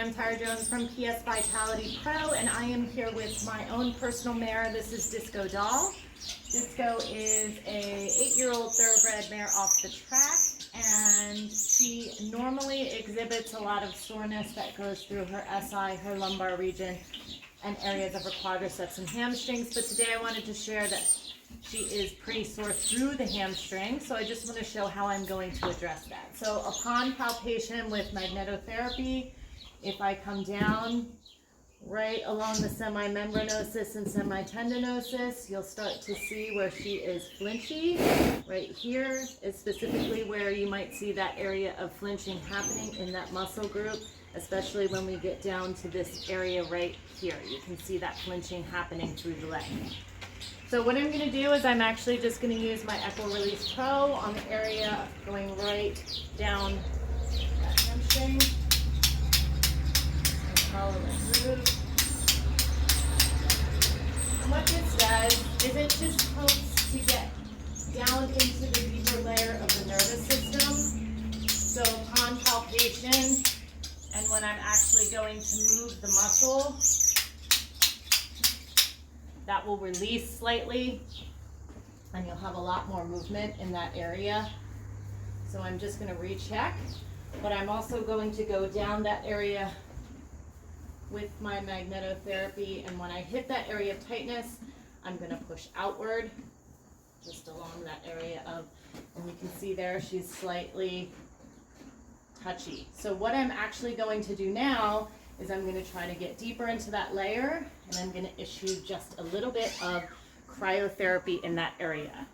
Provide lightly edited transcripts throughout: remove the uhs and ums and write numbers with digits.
I'm Tara Jones from PS Vitality Pro, and I am here with my own personal mare. This is Disco Doll. Disco is a 8-year-old thoroughbred mare off the track, and she normally exhibits a lot of soreness that goes through her SI, her lumbar region, and areas of her quadriceps and hamstrings. But today I wanted to share that she is pretty sore through the hamstring, so I just want to show how I'm going to address that. So upon palpation with magnetotherapy, if I come down right along the semimembranosus and semitendinosus, you'll start to see where she is flinchy. Right here is specifically where you might see that area of flinching happening in that muscle group, especially when we get down to this area right here. You can see that flinching happening through the leg. So what I'm going to do is I'm actually just going to use my Echo Release Pro on the area going right down that hamstring. And follow the groove. And what this does is it just helps to get down into the deeper layer of the nervous system. So upon palpation, and when I'm actually going to move the muscle, that will release slightly, and you'll have a lot more movement in that area. So I'm just going to recheck, but I'm also going to go down that area with my magnetotherapy, and when I hit that area of tightness, I'm going to push outward just along that area of, and you can see there she's slightly touchy. So what I'm actually going to do now is I'm going to try to get deeper into that layer, and I'm going to issue just a little bit of cryotherapy in that area.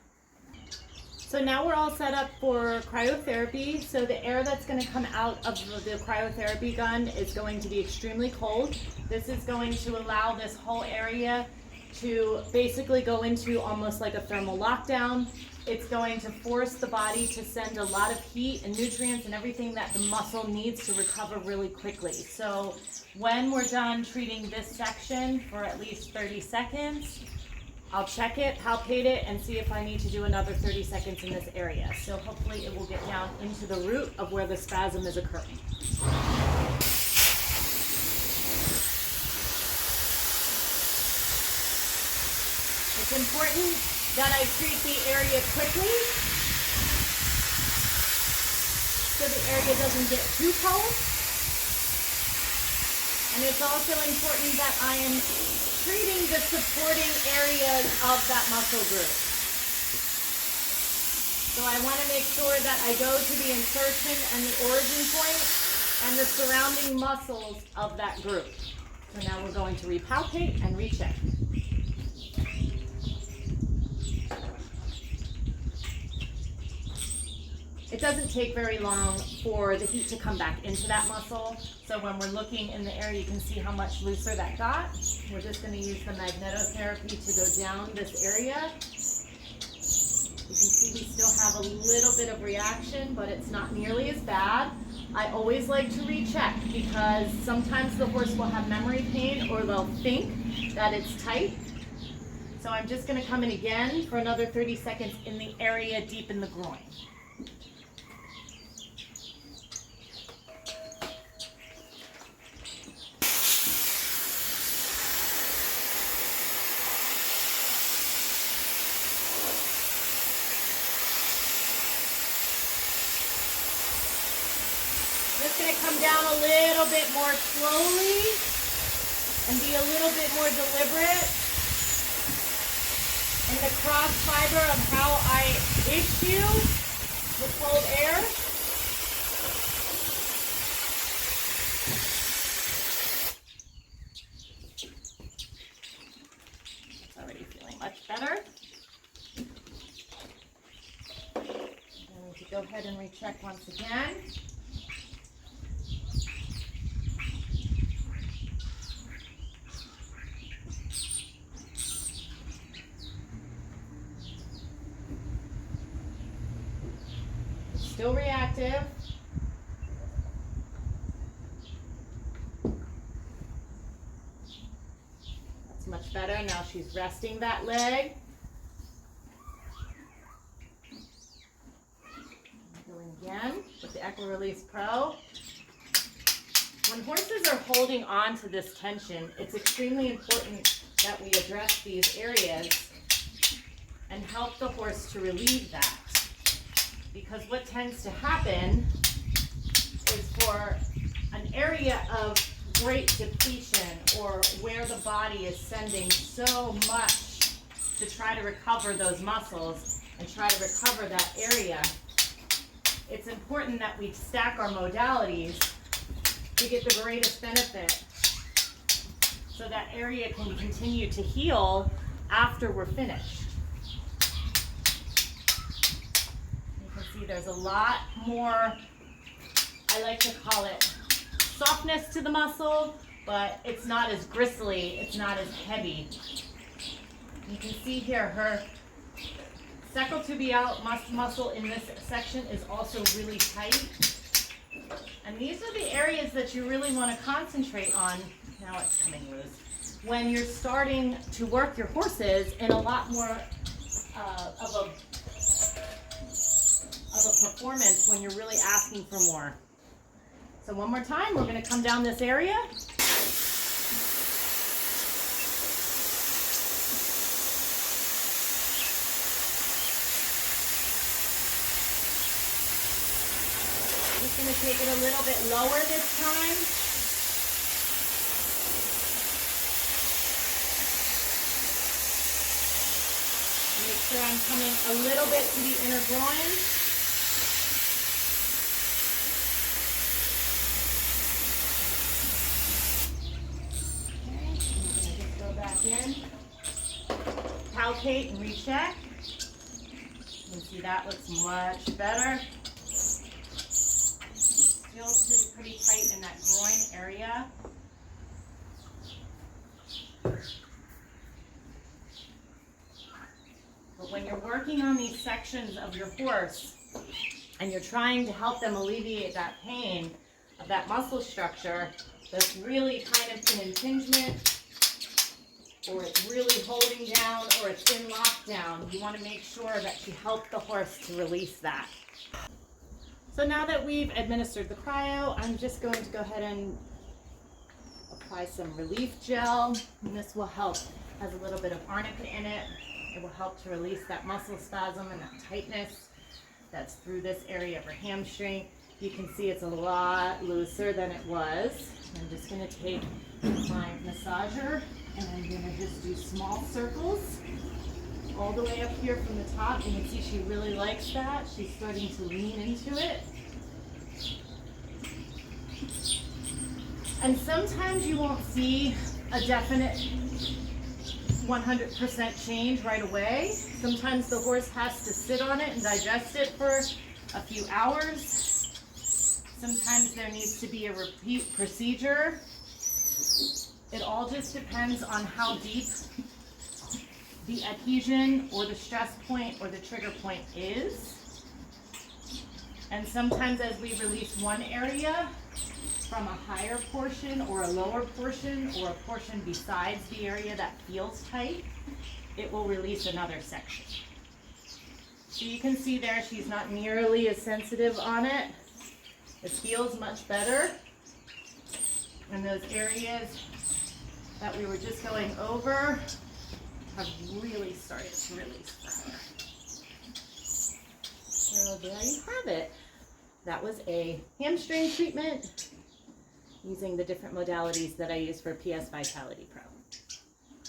So now we're all set up for cryotherapy. So the air that's going to come out of the cryotherapy gun is going to be extremely cold. This is going to allow this whole area to basically go into almost like a thermal lockdown. It's going to force the body to send a lot of heat and nutrients and everything that the muscle needs to recover really quickly. So when we're done treating this section for at least 30 seconds, I'll check it, palpate it, and see if I need to do another 30 seconds in this area. So hopefully it will get down into the root of where the spasm is occurring. It's important that I treat the area quickly so the area doesn't get too cold. And it's also important that I am treating the supporting areas of that muscle group. So I want to make sure that I go to the insertion and the origin point and the surrounding muscles of that group. So now we're going to repalpate and recheck. It doesn't take very long for the heat to come back into that muscle. So when we're looking in the area, you can see how much looser that got. We're just going to use the magnetotherapy to go down this area. You can see we still have a little bit of reaction, but it's not nearly as bad. I always like to recheck because sometimes the horse will have memory pain or they'll think that it's tight. So I'm just going to come in again for another 30 seconds in the area deep in the groin. Just going to come down a little bit more slowly and be a little bit more deliberate in the cross fiber of how I issue the cold air. It's already feeling much better. I'm going to go ahead and recheck once again. Still reactive. That's much better. Now she's resting that leg. Go in again with the Echo Release Pro. When horses are holding on to this tension, it's extremely important that we address these areas and help the horse to relieve that. Because what tends to happen is for an area of great depletion, or where the body is sending so much to try to recover those muscles and try to recover that area, it's important that we stack our modalities to get the greatest benefit so that area can continue to heal after we're finished. You can see there's a lot more, I like to call it softness to the muscle, but it's not as gristly, it's not as heavy. You can see here her sacrotibial muscle in this section is also really tight. And these are the areas that you really want to concentrate on. Now it's coming loose. When you're starting to work your horses in a lot more of a performance, when you're really asking for more. So one more time, we're going to come down this area. I'm just going to take it a little bit lower this time. Make sure I'm coming a little bit to the inner groin. In, palpate and recheck. You can see that looks much better. Still pretty tight in that groin area. But when you're working on these sections of your horse and you're trying to help them alleviate that pain of that muscle structure that's really kind of in impingement, or it's really holding down, or it's in lockdown, you want to make sure that you help the horse to release that. So now that we've administered the cryo, I'm just going to go ahead and apply some relief gel, and this will help. It has a little bit of arnica in it. It will help to release that muscle spasm and that tightness that's through this area of her hamstring. You can see it's a lot looser than it was. I'm just going to take my massager and I'm going to just do small circles all the way up here from the top. You can see she really likes that. She's starting to lean into it. And sometimes you won't see a definite 100% change right away. Sometimes the horse has to sit on it and digest it for a few hours. Sometimes there needs to be a repeat procedure. It all just depends on how deep the adhesion or the stress point or the trigger point is. And sometimes as we release one area from a higher portion or a lower portion or a portion besides the area that feels tight, it will release another section. So you can see there she's not nearly as sensitive on it. It feels much better. And those areas that we were just going over have really started to release for her. So there you have it. That was a hamstring treatment using the different modalities that I use for PS Vitality Pro.